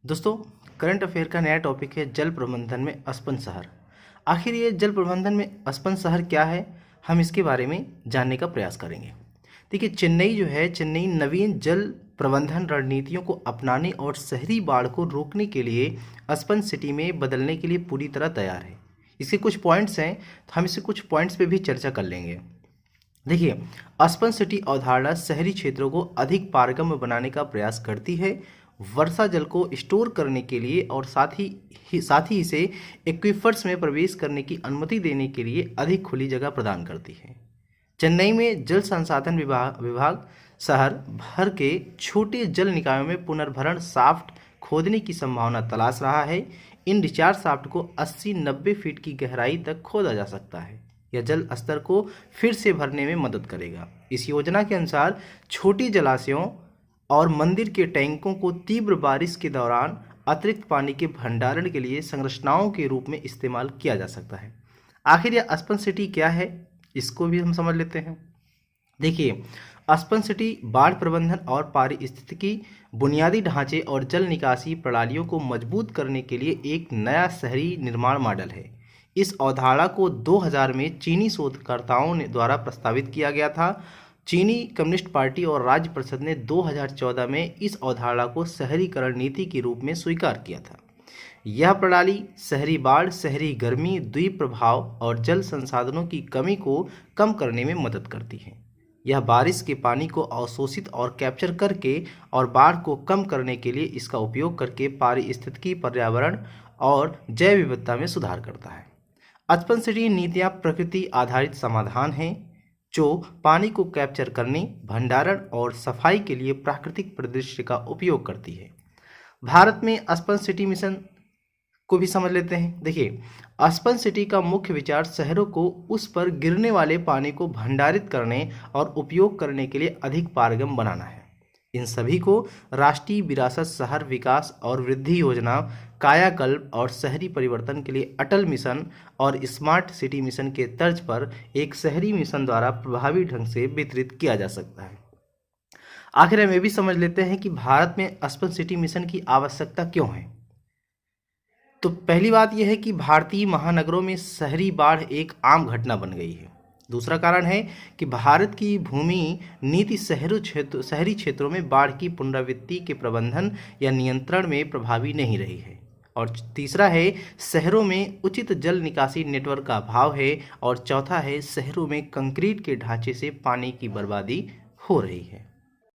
दोस्तों, current affair का नया टॉपिक है जल प्रबंधन में अस्पन शहर। आखिर ये जल प्रबंधन में अस्पन शहर क्या है, हम इसके बारे में जानने का प्रयास करेंगे। देखिए, चेन्नई जो है, चेन्नई नवीन जल प्रबंधन रणनीतियों को अपनाने और शहरी बाढ़ को रोकने के लिए अस्पन सिटी में बदलने के लिए पूरी तरह तैयार है। इसके कुछ पॉइंट्स हैं, तो हम इसे कुछ पॉइंट्स पे भी चर्चा कर लेंगे। देखिए, अस्पन सिटी अवधारणा शहरी क्षेत्रों को अधिक पारगम्य बनाने का प्रयास करती है, वर्षा जल को स्टोर करने के लिए और साथ ही इसे एक्वीफर्स में प्रवेश करने की अनुमति देने के लिए अधिक खुली जगह प्रदान करती है। चेन्नई में जल संसाधन विभाग शहर भर के छोटे जल निकायों में पुनर्भरण शाफ्ट खोदने की संभावना तलाश रहा है। इन रिचार्ज शाफ्ट को 80-90 फीट की गहराई तक खोदा जा सकता है। यह जल स्तर को फिर से भरने में मदद करेगा। इस योजना के अनुसार छोटी जलाशयों और मंदिर के टैंकों को तीव्र बारिश के दौरान अतिरिक्त पानी के भंडारण के लिए संरचनाओं के रूप में इस्तेमाल किया जा सकता है। आखिर यह अस्पन सिटी क्या है, इसको भी हम समझ लेते हैं। देखिए, अस्पन सिटी बाढ़ प्रबंधन और पारिस्थितिकी बुनियादी ढांचे और जल निकासी प्रणालियों को मजबूत करने के लिए एक नया शहरी निर्माण मॉडल है। इस अवधारणा को 2000 में चीनी शोधकर्ताओं द्वारा प्रस्तावित किया गया था। चीनी कम्युनिस्ट पार्टी और राज्य परिषद ने 2014 में इस अवधारणा को शहरीकरण नीति के रूप में स्वीकार किया था। यह प्रणाली शहरी बाढ़, शहरी गर्मी, द्विप्रभाव और जल संसाधनों की कमी को कम करने में मदद करती है। यह बारिश के पानी को अवशोषित और कैप्चर करके और बाढ़ को कम करने के लिए इसका उपयोग करके पारिस्थितिकी, पर्यावरण और जैव विविधता में सुधार करता है। अस्पन सिटी नीतियाँ प्रकृति आधारित समाधान हैं जो पानी को कैप्चर करने, भंडारण और सफाई के लिए प्राकृतिक परिदृश्य का उपयोग करती है। भारत में अस्पन सिटी मिशन को भी समझ लेते हैं। देखिए, अस्पन सिटी का मुख्य विचार शहरों को उस पर गिरने वाले पानी को भंडारित करने और उपयोग करने के लिए अधिक पारगम बनाना है। इन सभी को राष्ट्रीय विरासत, शहर विकास और वृद्धि योजना, कायाकल्प और शहरी परिवर्तन के लिए अटल मिशन और स्मार्ट सिटी मिशन के तर्ज पर एक शहरी मिशन द्वारा प्रभावी ढंग से वितरित किया जा सकता है। आखिर हम ये भी समझ लेते हैं कि भारत में अस्पन सिटी मिशन की आवश्यकता क्यों है। तो पहली बात यह है कि भारतीय महानगरों में शहरी बाढ़ एक आम घटना बन गई है। दूसरा कारण है कि भारत की भूमि नीति शहरी क्षेत्रों में बाढ़ की पुनरावृत्ति के प्रबंधन या नियंत्रण में प्रभावी नहीं रही है। और तीसरा है, शहरों में उचित जल निकासी नेटवर्क का अभाव है। और चौथा है, शहरों में कंक्रीट के ढांचे से पानी की बर्बादी हो रही है।